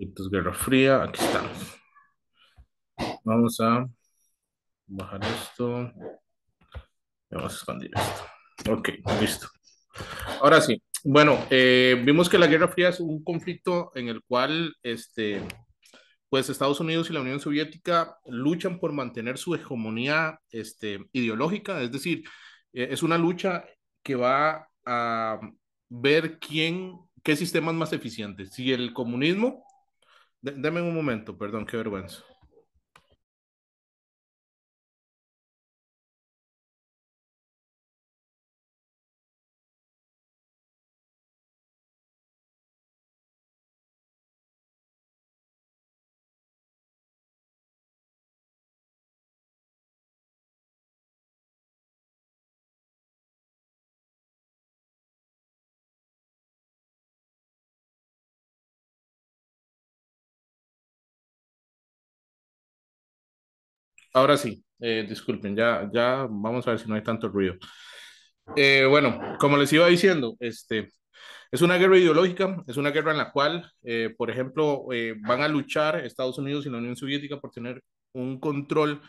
Entonces, Guerra Fría, aquí estamos. Vamos a bajar esto. Vamos a expandir esto. Ok, listo. Ahora sí. Bueno, vimos que la Guerra Fría es un conflicto en el cual pues Estados Unidos y la Unión Soviética luchan por mantener su hegemonía ideológica, es decir, es una lucha que va a ver qué sistema es más eficiente, si el comunismo, deme un momento, perdón, qué vergüenza. Ahora sí, disculpen, ya vamos a ver si no hay tanto ruido. Bueno, como les iba diciendo, es una guerra ideológica, es una guerra en la cual, por ejemplo, van a luchar Estados Unidos y la Unión Soviética por tener un control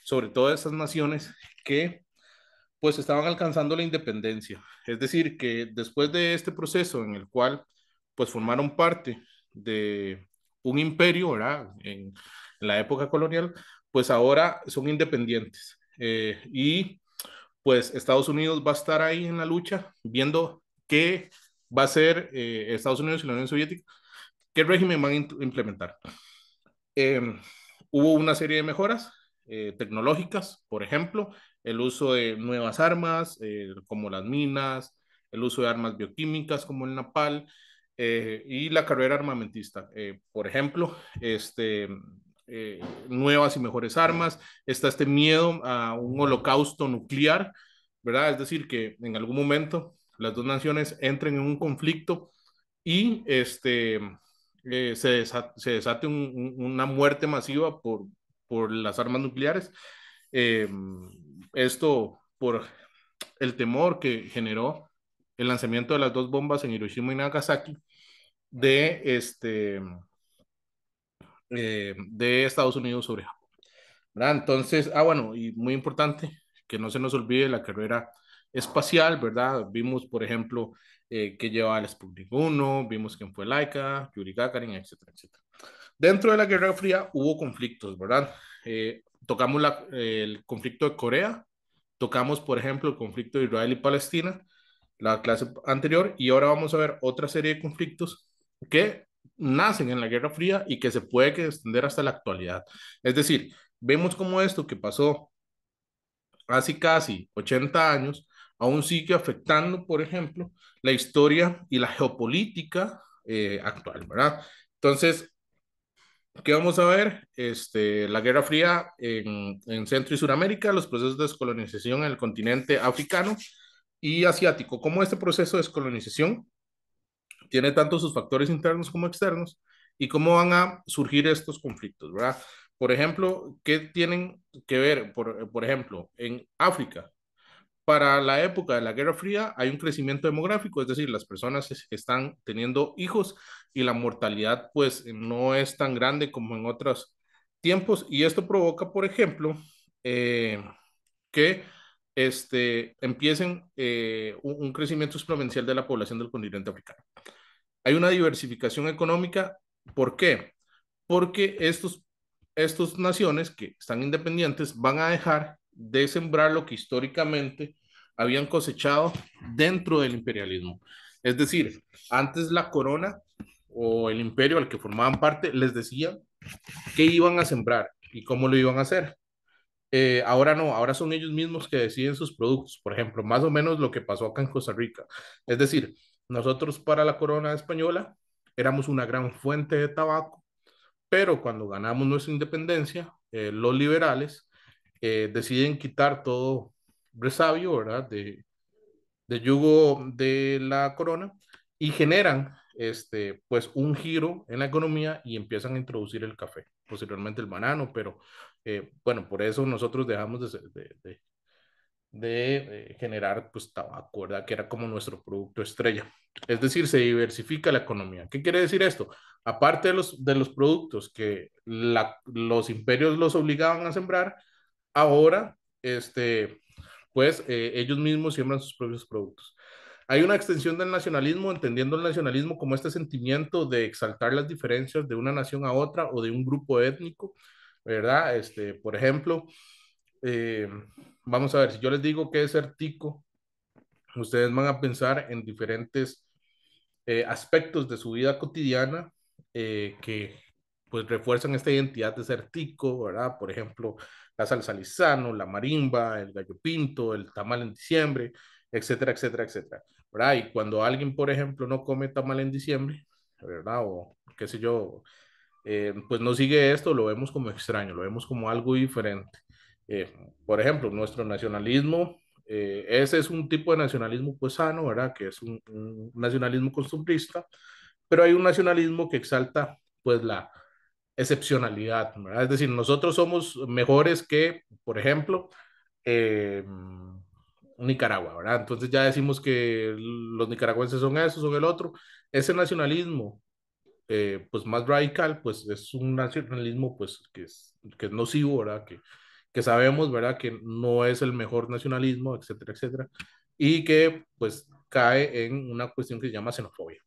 sobre todas esas naciones que pues estaban alcanzando la independencia. Es decir, que después de este proceso en el cual pues formaron parte de un imperio, ¿verdad? En la época colonial, pues ahora son independientes. Y pues Estados Unidos va a estar ahí en la lucha viendo qué va a ser Estados Unidos y la Unión Soviética, qué régimen van a implementar. Eh, Hubo una serie de mejoras tecnológicas, por ejemplo, el uso de nuevas armas como las minas, el uso de armas bioquímicas como el napal y la carrera armamentista. Por ejemplo, nuevas y mejores armas, está este miedo a un holocausto nuclear, ¿verdad? Es decir, que en algún momento las dos naciones entren en un conflicto y se desate una muerte masiva por las armas nucleares. Eh, Esto por el temor que generó el lanzamiento de las dos bombas en Hiroshima y Nagasaki de, de Estados Unidos sobre Japón, ¿verdad? Entonces, bueno, y muy importante que no se nos olvide la carrera espacial, ¿verdad? Vimos, por ejemplo, que llevaba el Sputnik 1, vimos quién fue Laika, Yuri Gagarin, etcétera, etcétera. Dentro de la Guerra Fría hubo conflictos, ¿verdad? Tocamos el conflicto de Corea, tocamos, por ejemplo, el conflicto de Israel y Palestina, la clase anterior, y ahora vamos a ver otra serie de conflictos que nacen en la Guerra Fría y que se puede extender hasta la actualidad. Es decir, vemos cómo esto que pasó hace casi 80 años aún sigue afectando, por ejemplo, la historia y la geopolítica actual, ¿verdad? Entonces, ¿qué vamos a ver? La Guerra Fría en Centro y Suramérica, los procesos de descolonización en el continente africano y asiático. ¿Cómo este proceso de descolonización tiene tanto sus factores internos como externos y cómo van a surgir estos conflictos, ¿verdad? Por ejemplo, ¿qué tienen que ver? Por ejemplo, en África, para la época de la Guerra Fría hay un crecimiento demográfico, es decir, las personas están teniendo hijos y la mortalidad pues no es tan grande como en otros tiempos y esto provoca, por ejemplo, que empiecen un crecimiento exponencial de la población del continente africano. Hay una diversificación económica, ¿por qué? Porque estos naciones que están independientes van a dejar de sembrar lo que históricamente habían cosechado dentro del imperialismo. Es decir, antes la corona o el imperio al que formaban parte les decía qué iban a sembrar y cómo lo iban a hacer. Ahora no, ahora son ellos mismos que deciden sus productos. Por ejemplo, más o menos lo que pasó acá en Costa Rica. Es decir, nosotros para la corona española éramos una gran fuente de tabaco, pero cuando ganamos nuestra independencia, los liberales deciden quitar todo resabio, ¿verdad? De yugo de la corona y generan pues un giro en la economía y empiezan a introducir el café, posteriormente el banano, pero bueno, por eso nosotros dejamos de generar pues tabaco, ¿verdad? Que era como nuestro producto estrella. Es decir, se diversifica la economía. ¿Qué quiere decir esto? Aparte de los productos que los imperios los obligaban a sembrar, ahora, pues ellos mismos siembran sus propios productos. Hay una extensión del nacionalismo, entendiendo el nacionalismo como este sentimiento de exaltar las diferencias de una nación a otra o de un grupo étnico, ¿verdad? Por ejemplo, eh, vamos a ver, si yo les digo qué es ser tico, ustedes van a pensar en diferentes aspectos de su vida cotidiana que pues refuerzan esta identidad de ser tico, ¿verdad? Por ejemplo, la salsa Lizano, la marimba, el gallo pinto, el tamal en diciembre, etcétera, etcétera, etcétera, ¿verdad? Y cuando alguien, por ejemplo, no come tamal en diciembre, ¿verdad? O qué sé yo, pues no sigue esto, lo vemos como extraño, lo vemos como algo diferente. Eh, por ejemplo, nuestro nacionalismo, ese es un tipo de nacionalismo pues sano, ¿verdad? Que es un nacionalismo costumbrista, pero hay un nacionalismo que exalta pues la excepcionalidad, ¿verdad? Es decir, nosotros somos mejores que, por ejemplo, eh, Nicaragua, ¿verdad? Entonces ya decimos que los nicaragüenses son eso, son el otro. Ese nacionalismo pues más radical, pues es un nacionalismo pues que es nocivo, ¿verdad? Que sabemos, ¿verdad? Que no es el mejor nacionalismo, etcétera, etcétera, y que pues cae en una cuestión que se llama xenofobia.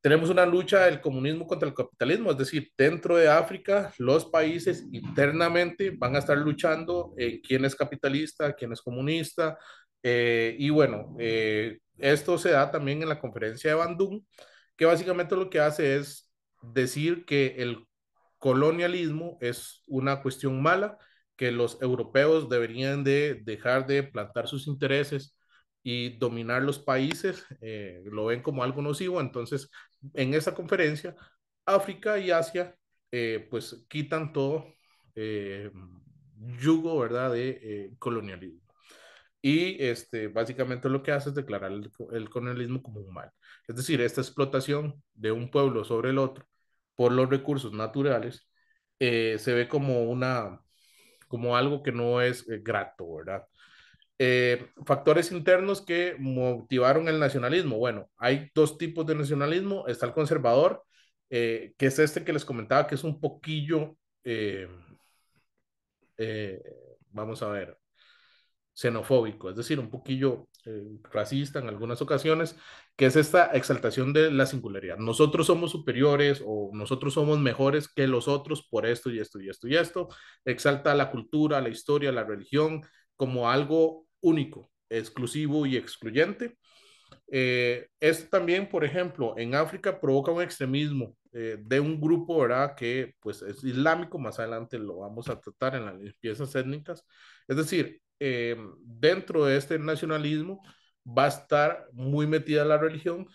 Tenemos una lucha del comunismo contra el capitalismo, es decir, dentro de África, los países internamente van a estar luchando en quién es capitalista, quién es comunista, y bueno, esto se da también en la conferencia de Bandung, que básicamente lo que hace es decir que el colonialismo es una cuestión mala, que los europeos deberían de dejar de plantar sus intereses y dominar los países, lo ven como algo nocivo, entonces en esa conferencia, África y Asia, pues quitan todo eh, yugo, ¿verdad?, de colonialismo. Y básicamente lo que hace es declarar el colonialismo como un mal. Es decir, esta explotación de un pueblo sobre el otro por los recursos naturales se ve como como algo que no es grato, ¿verdad? Factores internos que motivaron el nacionalismo. Bueno, hay dos tipos de nacionalismo. Está el conservador, que es este que les comentaba, que es un poquillo, eh, eh, vamos a ver, xenofóbico, es decir, un poquillo racista en algunas ocasiones, que es esta exaltación de la singularidad. Nosotros somos superiores o nosotros somos mejores que los otros por esto y esto y esto y esto. Exalta la cultura, la historia, la religión como algo único, exclusivo y excluyente. Esto también, por ejemplo, en África provoca un extremismo de un grupo, ¿verdad? Que pues es islámico, más adelante lo vamos a tratar en las limpiezas étnicas. Es decir, dentro de este nacionalismo va a estar muy metida la religión,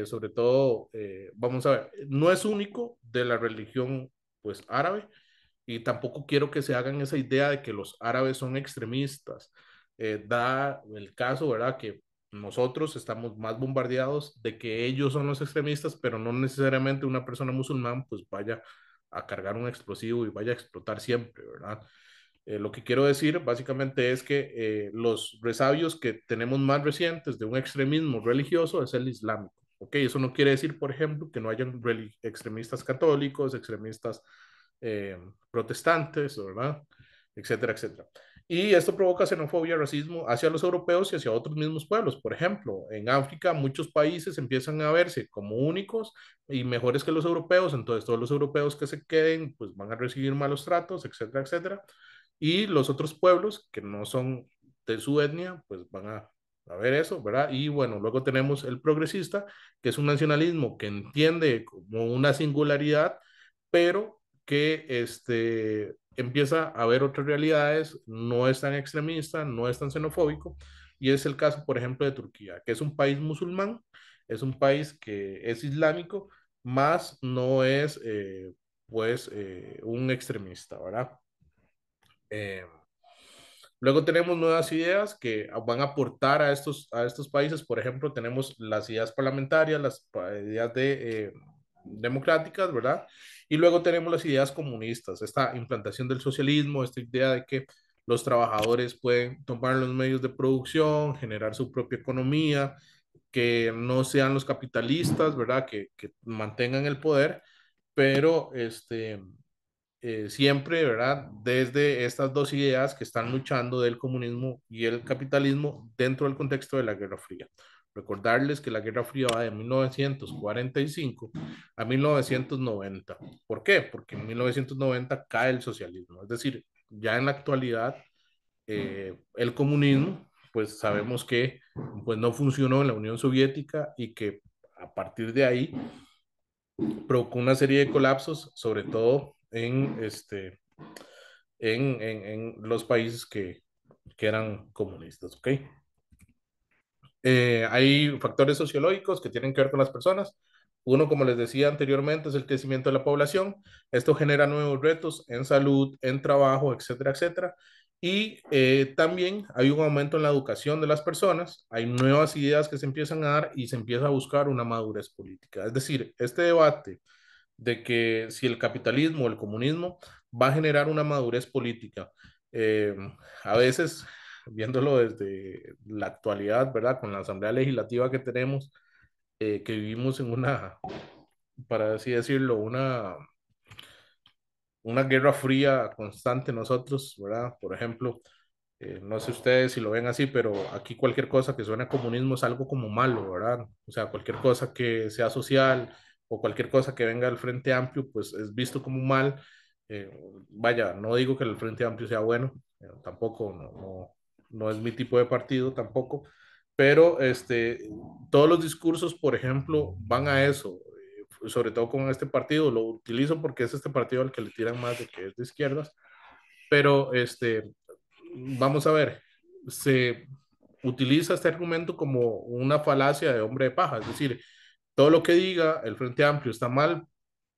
sobre todo, vamos a ver, no es único de la religión pues árabe, y tampoco quiero que se hagan esa idea de que los árabes son extremistas. Da el caso, ¿verdad? Que nosotros estamos más bombardeados de que ellos son los extremistas, pero no necesariamente una persona musulmán pues vaya a cargar un explosivo y vaya a explotar siempre, ¿verdad? Lo que quiero decir básicamente es que los resabios que tenemos más recientes de un extremismo religioso es el islámico. ¿Ok? Eso no quiere decir, por ejemplo, que no hayan extremistas católicos, extremistas protestantes, ¿verdad? Etcétera, etcétera. Y esto provoca xenofobia, racismo hacia los europeos y hacia otros mismos pueblos. Por ejemplo, en África muchos países empiezan a verse como únicos y mejores que los europeos, entonces todos los europeos que se queden pues van a recibir malos tratos, etcétera, etcétera. Y los otros pueblos que no son de su etnia, pues van a ver eso, ¿verdad? Y bueno, luego tenemos el progresista, que es un nacionalismo que entiende como una singularidad, pero que empieza a ver otras realidades, no es tan extremista, no es tan xenofóbico, y es el caso, por ejemplo, de Turquía, que es un país musulmán, es un país que es islámico, más no es, un extremista, ¿verdad? Eh, Luego tenemos nuevas ideas que van a aportar a estos países. Por ejemplo, tenemos las ideas parlamentarias, las ideas democráticas, ¿verdad? Y luego tenemos las ideas comunistas, esta implantación del socialismo, esta idea de que los trabajadores pueden tomar los medios de producción, generar su propia economía, que no sean los capitalistas, ¿verdad? Que mantengan el poder, pero siempre, ¿verdad? Desde estas dos ideas que están luchando del comunismo y el capitalismo dentro del contexto de la Guerra Fría. Recordarles que la Guerra Fría va de 1945 a 1990. ¿Por qué? Porque en 1990 cae el socialismo. Es decir, ya en la actualidad, el comunismo, pues sabemos que pues, no funcionó en la Unión Soviética y que a partir de ahí provocó una serie de colapsos, sobre todo en los países que eran comunistas, ¿ok? Hay factores sociológicos que tienen que ver con las personas. Uno, como les decía anteriormente, es el crecimiento de la población. Esto genera nuevos retos en salud, en trabajo, etcétera, etcétera. Y también hay un aumento en la educación de las personas, hay nuevas ideas que se empiezan a dar y se empieza a buscar una madurez política. Es decir, este debate de que si el capitalismo o el comunismo va a generar una madurez política. Eh, a veces, viéndolo desde la actualidad, ¿verdad? Con la Asamblea Legislativa que tenemos, que vivimos en una, para así decirlo, una guerra fría constante nosotros, ¿verdad? Por ejemplo, no sé ustedes si lo ven así, pero aquí cualquier cosa que suene a comunismo es algo como malo, ¿verdad? O sea, cualquier cosa que sea social o cualquier cosa que venga del Frente Amplio, pues es visto como mal. Eh, Vaya, no digo que el Frente Amplio sea bueno, tampoco, no es mi tipo de partido tampoco, pero todos los discursos, por ejemplo, van a eso, sobre todo con este partido, lo utilizo porque es este partido al que le tiran más de que es de izquierdas, pero vamos a ver, se utiliza este argumento como una falacia de hombre de paja, es decir, todo lo que diga el Frente Amplio está mal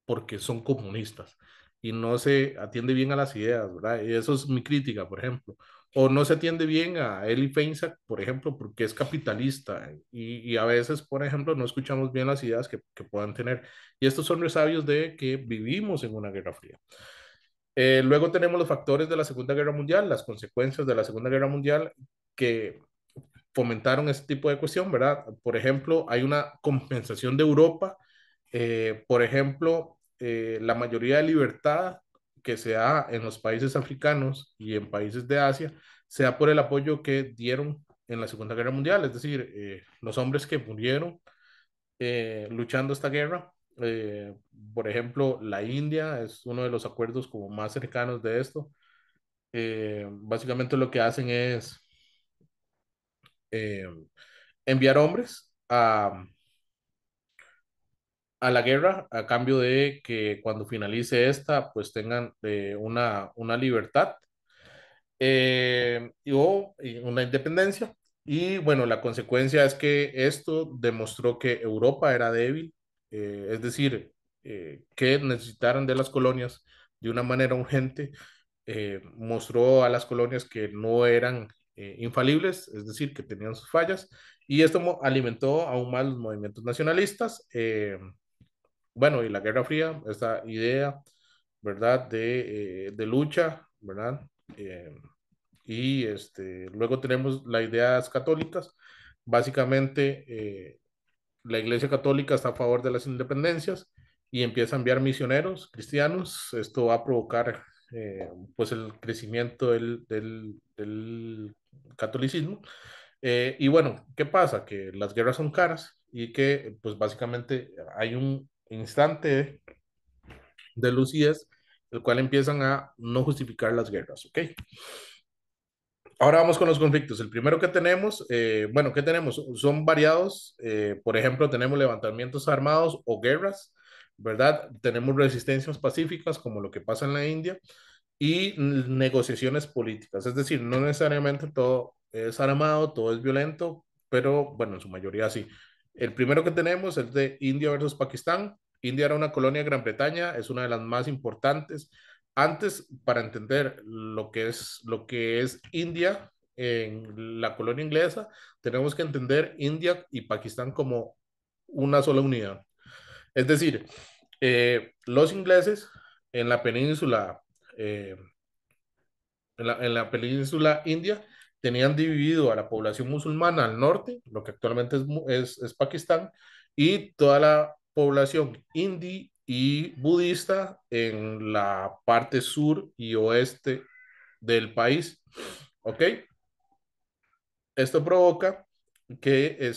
porque son comunistas y no se atiende bien a las ideas, ¿verdad? Y eso es mi crítica, por ejemplo. O no se atiende bien a Eli Feinsack, por ejemplo, porque es capitalista y a veces, por ejemplo, no escuchamos bien las ideas que puedan tener. Y estos son resabios de que vivimos en una guerra fría. Luego tenemos los factores de la Segunda Guerra Mundial, las consecuencias de la Segunda Guerra Mundial que fomentaron este tipo de cuestión, ¿verdad? Por ejemplo, hay una compensación de Europa. Por ejemplo, la mayoría de libertad que se da en los países africanos y en países de Asia se da por el apoyo que dieron en la Segunda Guerra Mundial, es decir, los hombres que murieron luchando esta guerra. Eh, por ejemplo, la India es uno de los acuerdos como más cercanos de esto. Básicamente lo que hacen es eh, enviar hombres a la guerra a cambio de que cuando finalice esta, pues tengan una libertad y una independencia. Y bueno, la consecuencia es que esto demostró que Europa era débil, es decir, que necesitaran de las colonias de una manera urgente. Mostró a las colonias que no eran infalibles, es decir, que tenían sus fallas, y esto alimentó aún más los movimientos nacionalistas. Bueno, y la Guerra Fría, esta idea, ¿verdad?, de lucha, ¿verdad? Eh, y luego tenemos las ideas católicas. Básicamente, la Iglesia Católica está a favor de las independencias y empieza a enviar misioneros cristianos. Esto va a provocar pues el crecimiento del catolicismo. Y bueno, ¿qué pasa? Que las guerras son caras y que pues básicamente hay un instante de lucidez, el cual empiezan a no justificar las guerras, ¿ok? Ahora vamos con los conflictos. El primero que tenemos, bueno, ¿qué tenemos? Son variados. Por ejemplo, tenemos levantamientos armados o guerras, ¿verdad? Tenemos resistencias pacíficas, como lo que pasa en la India, y negociaciones políticas. Es decir, no necesariamente todo es armado, todo es violento, pero bueno, en su mayoría sí. El primero que tenemos es de India versus Pakistán. India era una colonia de Gran Bretaña, es una de las más importantes. Antes, para entender lo que es India en la colonia inglesa, tenemos que entender India y Pakistán como una sola unidad. Es decir, los ingleses en la península eh, en la península india, tenían dividido a la población musulmana al norte, lo que actualmente es Pakistán, y toda la población hindi y budista en la parte sur y oeste del país. ¿Ok? Esto provoca que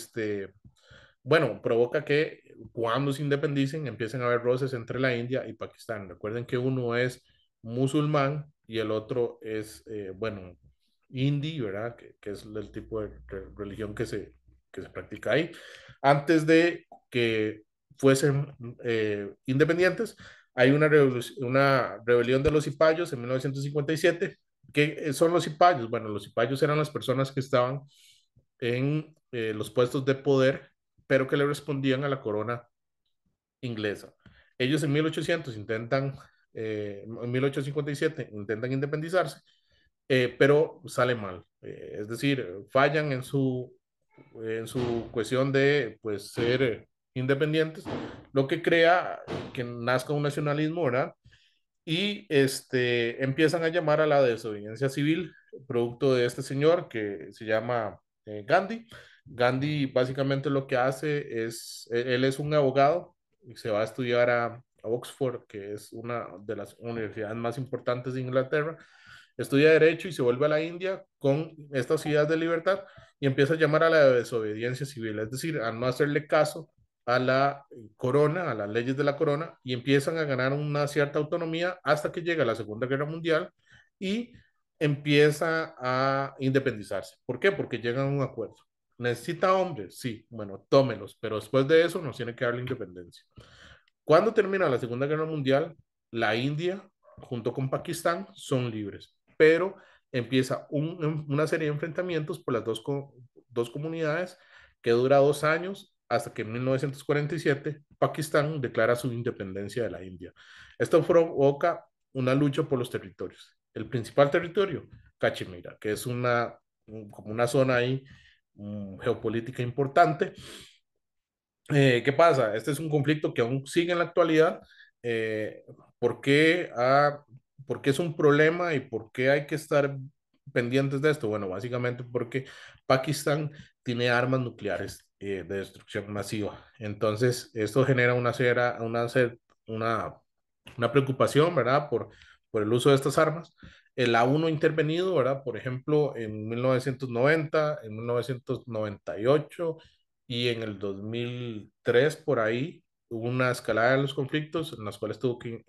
bueno, provoca que cuando se independicen empiecen a haber roces entre la India y Pakistán. Recuerden que uno es musulmán y el otro es, bueno, hindi, ¿verdad? Que es el tipo de religión que se practica ahí. Antes de que fuesen independientes, hay una rebelión de los cipayos en 1957. ¿Qué son los cipayos? Bueno, los cipayos eran las personas que estaban en los puestos de poder, pero que le respondían a la corona inglesa. Ellos en 1800 intentan, en 1857 intentan independizarse, pero sale mal. Es decir, fallan en su cuestión de pues, ser independientes, lo que crea que nazca un nacionalismo, ¿verdad? Y empiezan a llamar a la desobediencia civil, producto de este señor que se llama Gandhi. Gandhi básicamente lo que hace es, él es un abogado y se va a estudiar a Oxford, que es una de las universidades más importantes de Inglaterra, estudia derecho y se vuelve a la India con estas ideas de libertad y empieza a llamar a la desobediencia civil, es decir, a no hacerle caso a la corona, a las leyes de la corona, y empiezan a ganar una cierta autonomía hasta que llega la Segunda Guerra Mundial y empieza a independizarse. ¿Por qué? Porque llegan a un acuerdo. ¿Necesita hombres? Sí, bueno, tómelos, pero después de eso nos tiene que dar la independencia. Cuando termina la Segunda Guerra Mundial, la India, junto con Pakistán, son libres, pero empieza una serie de enfrentamientos por las dos comunidades que dura 2 años hasta que en 1947 Pakistán declara su independencia de la India. Esto provoca una lucha por los territorios. El principal territorio, Cachemira, que es como una zona ahí geopolítica importante. ¿Qué pasa? Este es un conflicto que aún sigue en la actualidad. Eh, ¿Por qué, por qué es un problema y por qué hay que estar pendientes de esto? Bueno, básicamente porque Pakistán tiene armas nucleares de destrucción masiva. Entonces, esto genera una, una preocupación, ¿verdad? Por el uso de estas armas. La ONU ha intervenido, ¿verdad? Por ejemplo, en 1990, en 1998 y en el 2003 por ahí hubo una escalada de los conflictos en las cuales tuvo que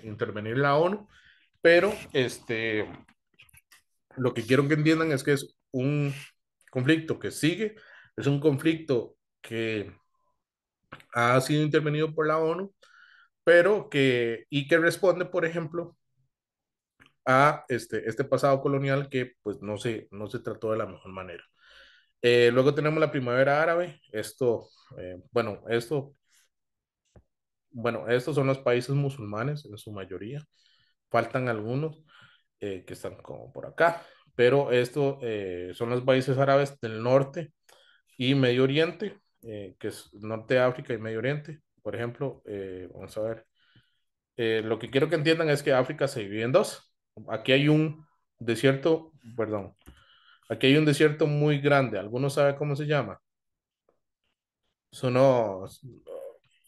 intervenir la ONU, pero lo que quiero que entiendan es que es un conflicto que sigue, es un conflicto que ha sido intervenido por la ONU, pero y que responde, por ejemplo, a este pasado colonial que pues no se trató de la mejor manera. Luego tenemos la primavera árabe. Bueno, estos son los países musulmanes en su mayoría. Faltan algunos que están como por acá, pero estos son los países árabes del norte y Medio Oriente, que es Norte de África y Medio Oriente. Por ejemplo, vamos a ver. Lo que quiero que entiendan es que África se divide en dos. Aquí hay un desierto, perdón, aquí hay un desierto muy grande. ¿Alguno sabe cómo se llama? Son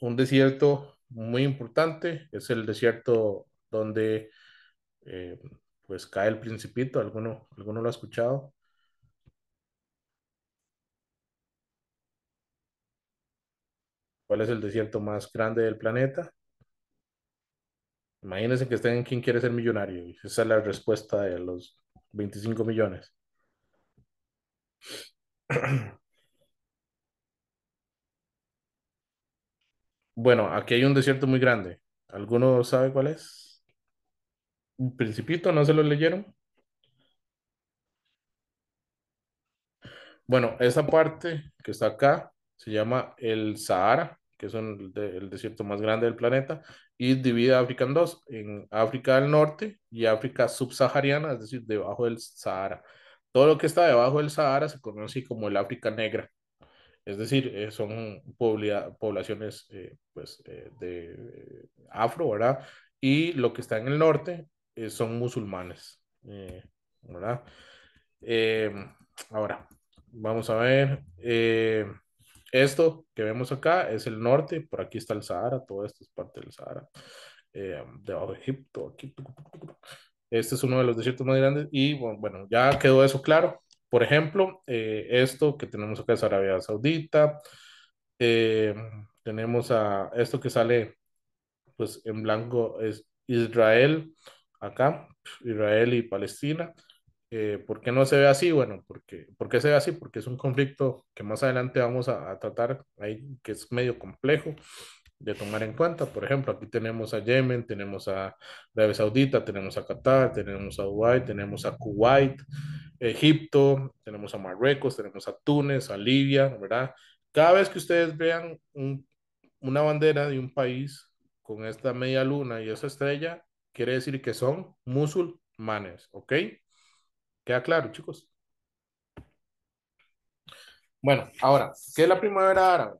un desierto muy importante. Es el desierto donde eh, pues cae el Principito. ¿Alguno lo ha escuchado? ¿Cuál es el desierto más grande del planeta? Imagínense que estén en ¿Quién quiere ser millonario? Y esa es la respuesta de los 25 millones. Bueno, aquí hay un desierto muy grande. ¿Alguno sabe cuál es? ¿Un Principito? ¿No se lo leyeron? Bueno, esa parte que está acá se llama el Sahara, que es el desierto más grande del planeta, y divide África en dos, en África del Norte y África subsahariana, es decir, debajo del Sahara. Todo lo que está debajo del Sahara se conoce como el África negra, es decir, son poblaciones pues, de afro, ¿verdad? Y lo que está en el norte son musulmanes. ¿verdad? Eh, Ahora, vamos a ver. Esto que vemos acá es el norte, por aquí está el Sahara, todo esto es parte del Sahara. Debajo de Egipto, aquí. Este es uno de los desiertos más grandes y bueno, ya quedó eso claro. Por ejemplo, esto que tenemos acá es Arabia Saudita. Eh, Tenemos a esto que sale pues en blanco es Israel, acá, Israel y Palestina. ¿Por qué no se ve así? Bueno, ¿por qué se ve así? Porque es un conflicto que más adelante vamos a tratar ahí, que es medio complejo de tomar en cuenta. Por ejemplo, aquí tenemos a Yemen, tenemos a Arabia Saudita, tenemos a Qatar, tenemos a Dubái, tenemos a Kuwait, Egipto, tenemos a Marruecos, tenemos a Túnez, a Libia, ¿verdad? Cada vez que ustedes vean una bandera de un país con esta media luna y esa estrella, quiere decir que son musulmanes, ¿ok? ¿Queda claro, chicos? Bueno, ahora, ¿qué es la primavera árabe?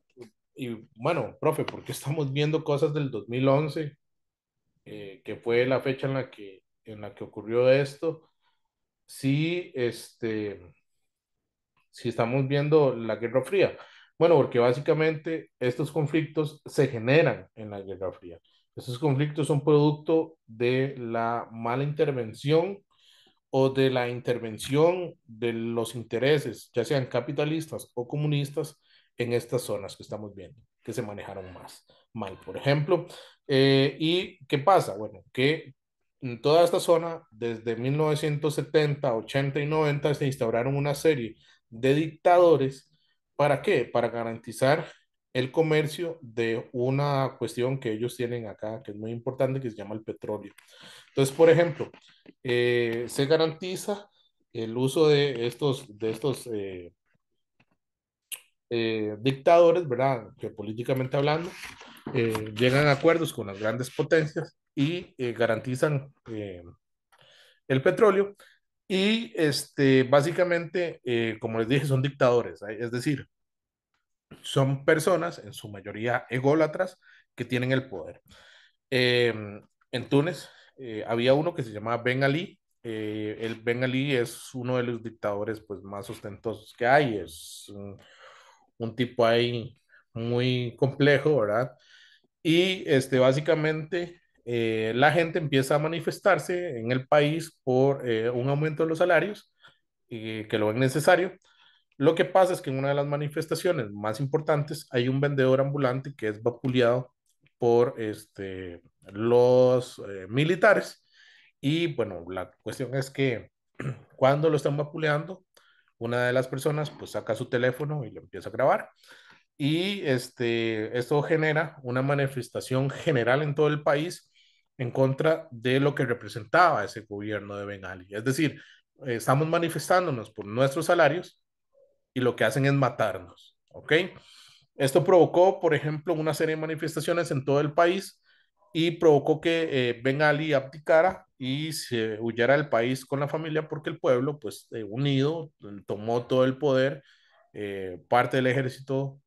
Y bueno, profe, ¿por qué estamos viendo cosas del 2011, que fue la fecha en la que ocurrió esto? Sí, si estamos viendo la Guerra Fría. Bueno, porque básicamente estos conflictos se generan en la Guerra Fría. Estos conflictos son producto de la mala intervención o de la intervención de los intereses, ya sean capitalistas o comunistas, en estas zonas que estamos viendo, que se manejaron más mal, por ejemplo. ¿Y qué pasa? Bueno, que en toda esta zona, desde 1970, 80 y 90, se instauraron una serie de dictadores. ¿Para qué? Para garantizar el comercio de una cuestión que ellos tienen acá, que es muy importante, que se llama el petróleo. Entonces, por ejemplo, se garantiza el uso de estos dictadores, ¿verdad? Que políticamente hablando, llegan a acuerdos con las grandes potencias y garantizan el petróleo. Y básicamente, como les dije, son dictadores, ¿eh? Es decir, son personas, en su mayoría ególatras, que tienen el poder. Eh, en Túnez había uno que se llamaba Ben Ali. El Ben Ali es uno de los dictadores pues, más ostentosos que hay. Es un tipo ahí muy complejo, ¿verdad? Y básicamente la gente empieza a manifestarse en el país por un aumento de los salarios, que lo ven necesario. Lo que pasa es que en una de las manifestaciones más importantes hay un vendedor ambulante que es vapuleado por los militares. Y bueno, la cuestión es que cuando lo están vapuleando, una de las personas pues saca su teléfono y lo empieza a grabar. Y esto genera una manifestación general en todo el país en contra de lo que representaba ese gobierno de Ben Ali. Es decir, estamos manifestándonos por nuestros salarios y lo que hacen es matarnos, ¿ok? Esto provocó, por ejemplo, una serie de manifestaciones en todo el país y provocó que Ben Ali abdicara y se huyera del país con la familia porque el pueblo, pues unido, tomó todo el poder. Parte del ejército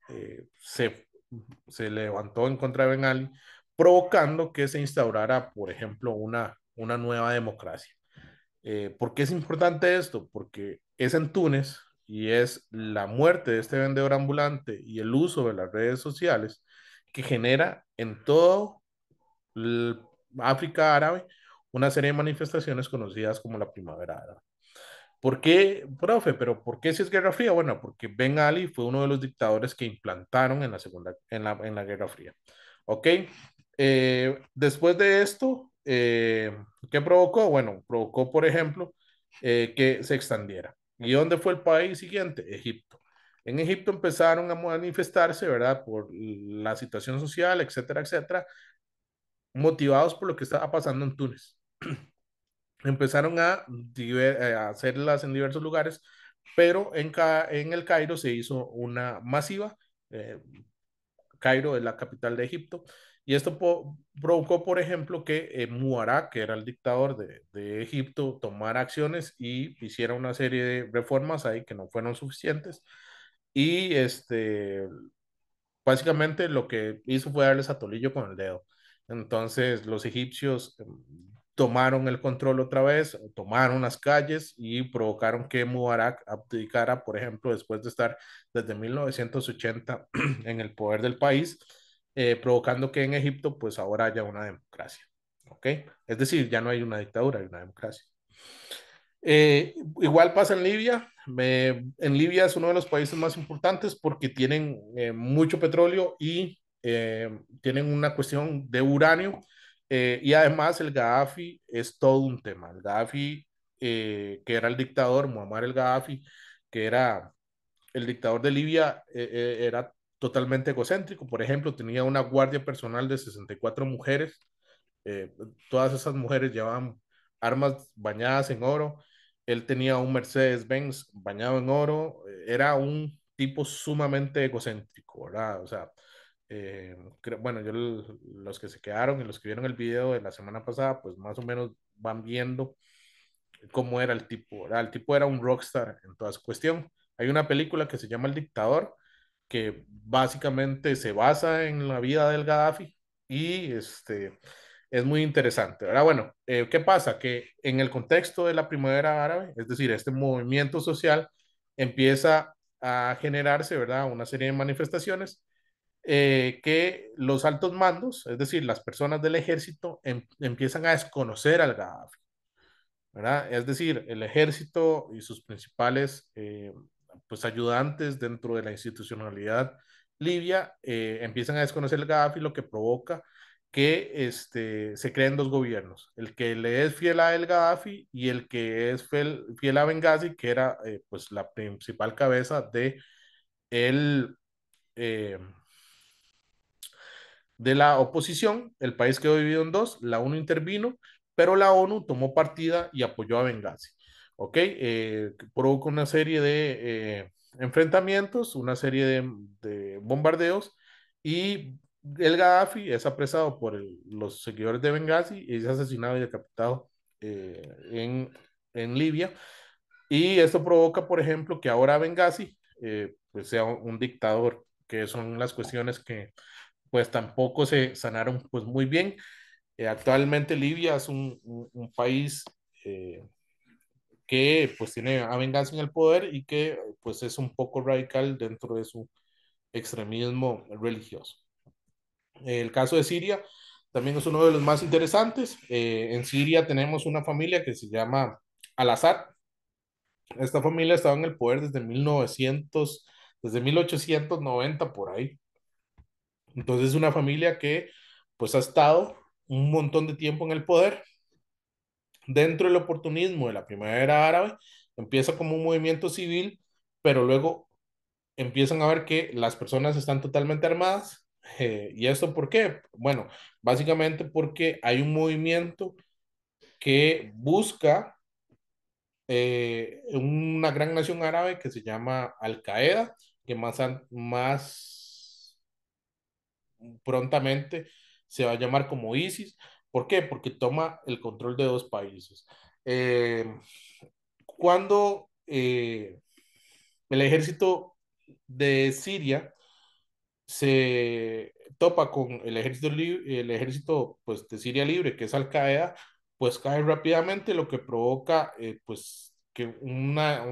se levantó en contra de Ben Ali, provocando que se instaurara, por ejemplo, una nueva democracia. ¿Por qué es importante esto? Porque es en Túnez y es la muerte de este vendedor ambulante y el uso de las redes sociales que genera en todo el África árabe una serie de manifestaciones conocidas como la Primavera Árabe. ¿Por qué, profe? Pero ¿por qué si es Guerra Fría? Bueno, porque Ben Ali fue uno de los dictadores que implantaron en la en la Guerra Fría. ¿Ok? Después de esto, ¿qué provocó? Bueno, provocó, por ejemplo, que se extendiera. ¿Y dónde fue el país siguiente? Egipto. En Egipto empezaron a manifestarse, ¿verdad? Por la situación social, etcétera, etcétera, motivados por lo que estaba pasando en Túnez. Empezaron a hacerlas en diversos lugares, pero en el Cairo se hizo una masiva. eh, Cairo es la capital de Egipto, y esto provocó, por ejemplo, que Mubarak, que era el dictador de Egipto, tomara acciones y hiciera una serie de reformas ahí que no fueron suficientes. Y básicamente lo que hizo fue darles a tolillo con el dedo. Entonces los egipcios tomaron el control otra vez, tomaron las calles y provocaron que Mubarak abdicara, por ejemplo, después de estar desde 1980 en el poder del país, provocando que en Egipto pues ahora haya una democracia. ¿Ok? Es decir, ya no hay una dictadura, hay una democracia. Igual pasa en Libia. En Libia es uno de los países más importantes porque tienen mucho petróleo y tienen una cuestión de uranio. Y además el Gaddafi es todo un tema. El Gaddafi, que era el dictador, Muammar el Gaddafi, que era el dictador de Libia, era totalmente egocéntrico. Por ejemplo, tenía una guardia personal de 64 mujeres. eh, Todas esas mujeres llevaban armas bañadas en oro. Él tenía un Mercedes-Benz bañado en oro. Era un tipo sumamente egocéntrico, ¿verdad? O sea, bueno, los que se quedaron y los que vieron el video de la semana pasada, pues más o menos van viendo cómo era el tipo, ¿verdad? El tipo era un rockstar en toda su cuestión. Hay una película que se llama El Dictador, que básicamente se basa en la vida del Gaddafi y es muy interesante. Ahora, bueno, ¿qué pasa? Que en el contexto de la primavera árabe, es decir, este movimiento social empieza a generarse, ¿verdad? Una serie de manifestaciones que los altos mandos, es decir, las personas del ejército, empiezan a desconocer al Gaddafi, ¿verdad? Es decir, el ejército y sus principales pues ayudantes dentro de la institucionalidad libia empiezan a desconocer el Gaddafi, lo que provoca que se creen dos gobiernos, el que le es fiel a el Gaddafi y el que es fiel a Benghazi, que era pues la principal cabeza de el, eh, de la oposición. El país quedó dividido en dos, la ONU intervino, pero la ONU tomó partida y apoyó a Benghazi. ¿Ok? Provocó una serie de enfrentamientos, una serie de bombardeos y el Gaddafi es apresado por los seguidores de Benghazi y es asesinado y decapitado en Libia. Y esto provoca, por ejemplo, que ahora Benghazi pues sea un dictador, que son las cuestiones que pues tampoco se sanaron pues muy bien. Actualmente Libia es un país que pues tiene a Venganza en el poder y que pues es un poco radical dentro de su extremismo religioso. El caso de Siria también es uno de los más interesantes. En Siria tenemos una familia que se llama Al-Assad. Esta familia estaba en el poder desde 1900, desde 1890 por ahí. Entonces es una familia que pues ha estado un montón de tiempo en el poder. Dentro del oportunismo de la primavera árabe, empieza como un movimiento civil, pero luego empiezan a ver que las personas están totalmente armadas. ¿Y esto por qué? Bueno, básicamente porque hay un movimiento que busca una gran nación árabe que se llama Al Qaeda, que más prontamente se va a llamar como ISIS. ¿Por qué? Porque toma el control de dos países. Eh, cuando el ejército de Siria se topa con el ejército pues, de Siria Libre, que es Al Qaeda, pues cae rápidamente, lo que provoca pues que una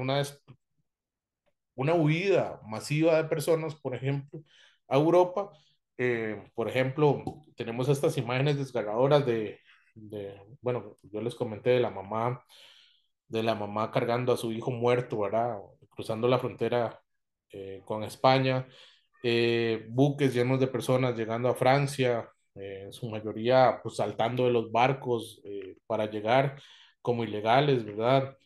huida masiva de personas, por ejemplo, a Europa. Por ejemplo, tenemos estas imágenes desgarradoras bueno, yo les comenté de la mamá cargando a su hijo muerto, ¿verdad? Cruzando la frontera con España, buques llenos de personas llegando a Francia, en su mayoría pues saltando de los barcos para llegar como ilegales, ¿verdad?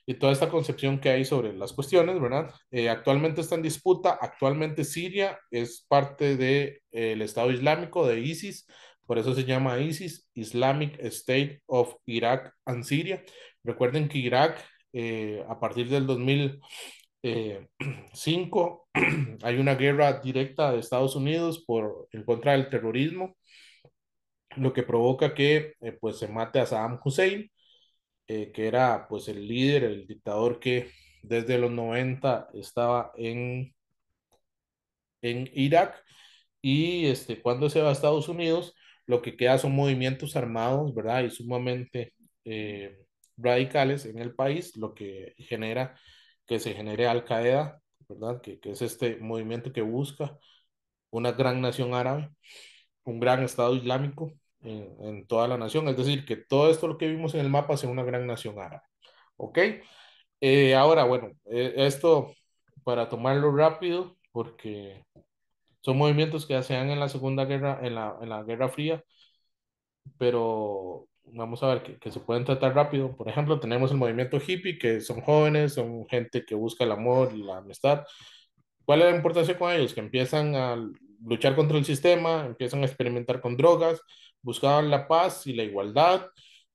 Y toda esta concepción que hay sobre las cuestiones, ¿verdad? Actualmente está en disputa, actualmente Siria es parte del Estado Islámico de ISIS, por eso se llama ISIS, Islamic State of Iraq and Syria. Recuerden que Irak, a partir del 2005, hay una guerra directa de Estados Unidos en contra del terrorismo, lo que provoca que pues se mate a Saddam Hussein, que era pues el líder, el dictador que desde los 90 estaba en Irak y cuando se va a Estados Unidos, lo que queda son movimientos armados, ¿verdad? Y sumamente radicales en el país, lo que genera que se genere Al Qaeda, ¿verdad? Que es este movimiento que busca una gran nación árabe, un gran Estado Islámico en toda la nación, es decir, que todo esto lo que vimos en el mapa sea una gran nación árabe, ¿ok? Ahora, bueno, esto para tomarlo rápido, porque son movimientos que se dan en la Segunda Guerra, en la Guerra Fría, pero vamos a ver que se pueden tratar rápido. Por ejemplo, tenemos el movimiento hippie, que son jóvenes, son gente que busca el amor y la amistad. ¿Cuál es la importancia con ellos? Que empiezan a luchar contra el sistema, empiezan a experimentar con drogas, buscaban la paz y la igualdad,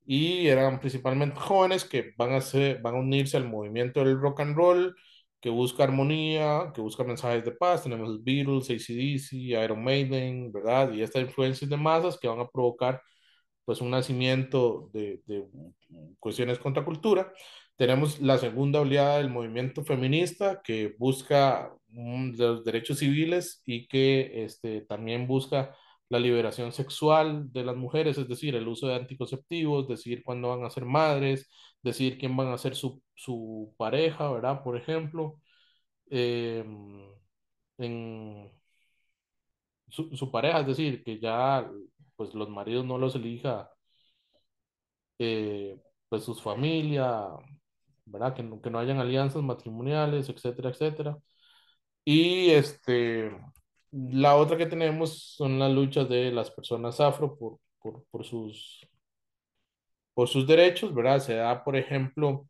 y eran principalmente jóvenes que van a unirse al movimiento del rock and roll, que busca armonía, que busca mensajes de paz. Tenemos los Beatles, AC/DC, Iron Maiden, ¿verdad? Y estas influencias de masas que van a provocar pues un nacimiento de cuestiones contra cultura. Tenemos la segunda oleada del movimiento feminista que busca los derechos civiles y que también busca la liberación sexual de las mujeres, es decir, el uso de anticonceptivos, decidir cuándo van a ser madres, decidir quién van a ser su pareja, ¿verdad? Por ejemplo, eh, en su pareja, es decir, que ya pues los maridos no los elija pues sus familias, ¿verdad? Que no hayan alianzas matrimoniales, etcétera, etcétera. Y la otra que tenemos son las luchas de las personas afro por sus derechos, ¿verdad? Se da, por ejemplo,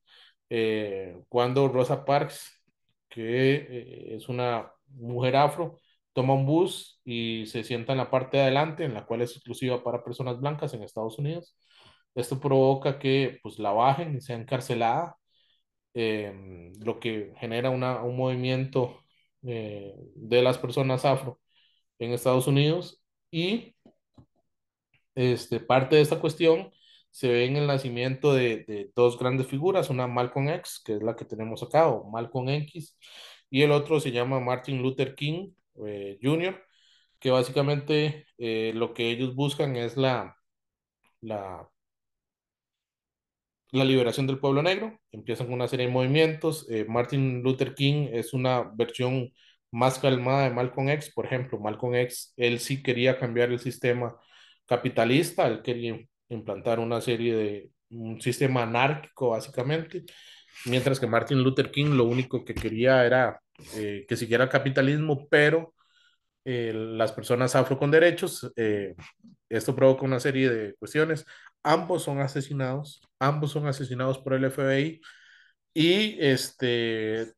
cuando Rosa Parks, que es una mujer afro, toma un bus y se sienta en la parte de adelante, en la cual es exclusiva para personas blancas en Estados Unidos. Esto provoca que pues, la bajen y sea encarcelada, lo que genera un movimiento de las personas afro en Estados Unidos. Y parte de esta cuestión se ve en el nacimiento de dos grandes figuras, una Malcolm X, que es la que tenemos acá, o Malcolm X, y el otro se llama Martin Luther King Jr., que básicamente lo que ellos buscan es la, la liberación del pueblo negro. Empiezan con una serie de movimientos. Martin Luther King es una versión más calmada de Malcolm X. Por ejemplo, Malcolm X, él sí quería cambiar el sistema capitalista, él quería implantar una serie de un sistema anárquico básicamente, mientras que Martin Luther King lo único que quería era que siguiera el capitalismo, pero las personas afro con derechos. Esto provoca una serie de cuestiones. Ambos son asesinados por el FBI y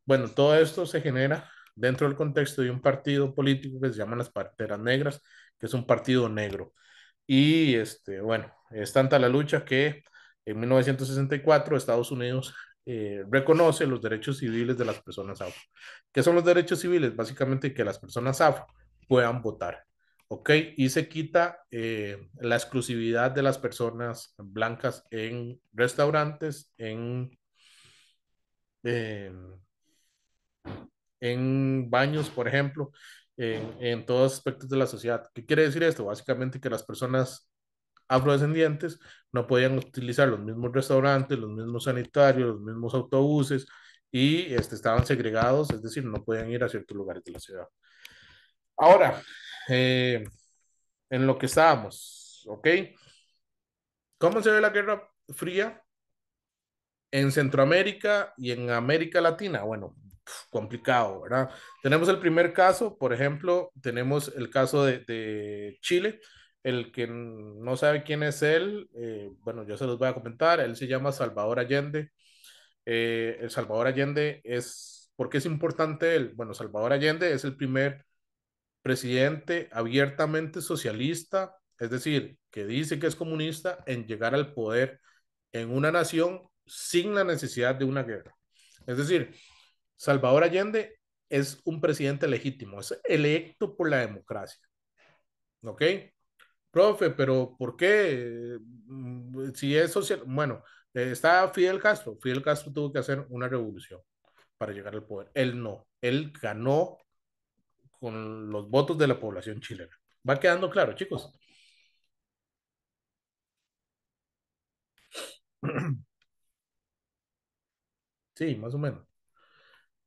bueno, todo esto se genera dentro del contexto de un partido político que se llama las Panteras Negras, que es un partido negro. Y bueno, es tanta la lucha que en 1964 Estados Unidos reconoce los derechos civiles de las personas afro. ¿Qué son los derechos civiles? Básicamente que las personas afro puedan votar, ¿ok? Y se quita la exclusividad de las personas blancas en restaurantes, en, en baños, por ejemplo, en todos aspectos de la sociedad. ¿Qué quiere decir esto? Básicamente que las personas afrodescendientes no podían utilizar los mismos restaurantes, los mismos sanitarios, los mismos autobuses y estaban segregados, es decir, no podían ir a ciertos lugares de la ciudad. Ahora, eh, en lo que estábamos, ¿ok? ¿Cómo se ve la Guerra Fría en Centroamérica y en América Latina? Bueno, complicado, ¿verdad? Tenemos el primer caso, por ejemplo, tenemos el caso de Chile. El que no sabe quién es él, bueno, yo se los voy a comentar. Él se llama Salvador Allende. El Salvador Allende es, ¿por qué es importante él? Bueno, Salvador Allende es el primer presidente abiertamente socialista, es decir, que dice que es comunista, en llegar al poder en una nación sin la necesidad de una guerra. Es decir, Salvador Allende es un presidente legítimo, es electo por la democracia. ¿Ok? Profe, pero ¿por qué? Si es social, bueno, está Fidel Castro. Fidel Castro tuvo que hacer una revolución para llegar al poder. Él no, él ganó con los votos de la población chilena. Va quedando claro, chicos. Sí, más o menos.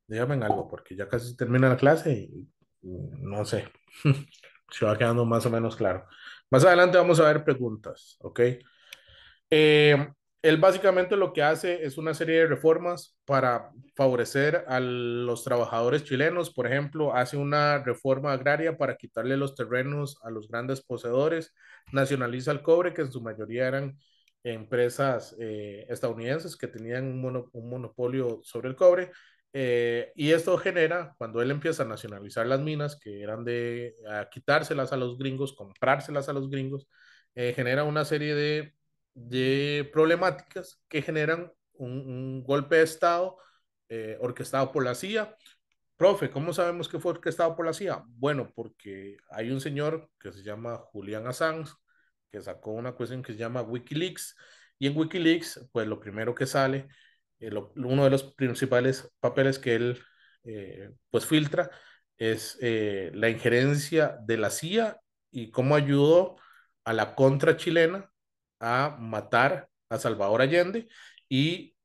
Dígame en algo, porque ya casi termina la clase y no sé. Se va quedando más o menos claro. Más adelante vamos a ver preguntas, ¿ok? Eh, Él básicamente lo que hace es una serie de reformas para favorecer a los trabajadores chilenos. Por ejemplo, hace una reforma agraria para quitarle los terrenos a los grandes poseedores, nacionaliza el cobre, que en su mayoría eran empresas estadounidenses que tenían un monopolio sobre el cobre. Y esto genera, cuando él empieza a nacionalizar las minas, que eran de quitárselas a los gringos, comprárselas a los gringos, genera una serie de problemáticas que generan un golpe de Estado orquestado por la CIA. Profe, ¿cómo sabemos que fue orquestado por la CIA? Bueno, porque hay un señor que se llama Julian Assange, que sacó una cuestión que se llama Wikileaks, y en Wikileaks, pues lo primero que sale, uno de los principales papeles que él pues filtra es la injerencia de la CIA y cómo ayudó a la contra chilena a matar a Salvador Allende y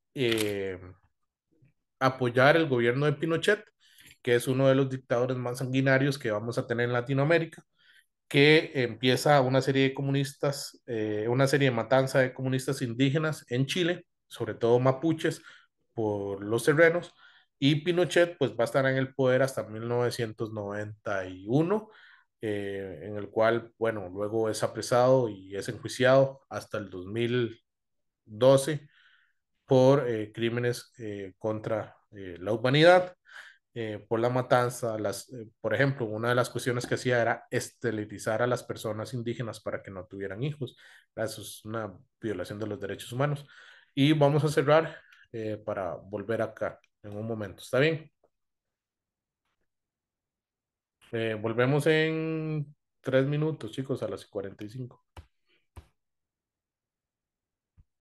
apoyar el gobierno de Pinochet, que es uno de los dictadores más sanguinarios que vamos a tener en Latinoamérica, que empieza una serie de comunistas, una serie de matanza de comunistas indígenas en Chile, sobre todo mapuches, por los terrenos, y Pinochet pues va a estar en el poder hasta 1991, en el cual, bueno, luego es apresado y es enjuiciado hasta el 2012 por crímenes contra la humanidad, por la matanza. Por ejemplo, una de las cuestiones que hacía era esterilizar a las personas indígenas para que no tuvieran hijos. Eso es una violación de los derechos humanos. Y vamos a cerrar para volver acá en un momento. ¿Está bien? Volvemos en 3 minutos, chicos, a las 45.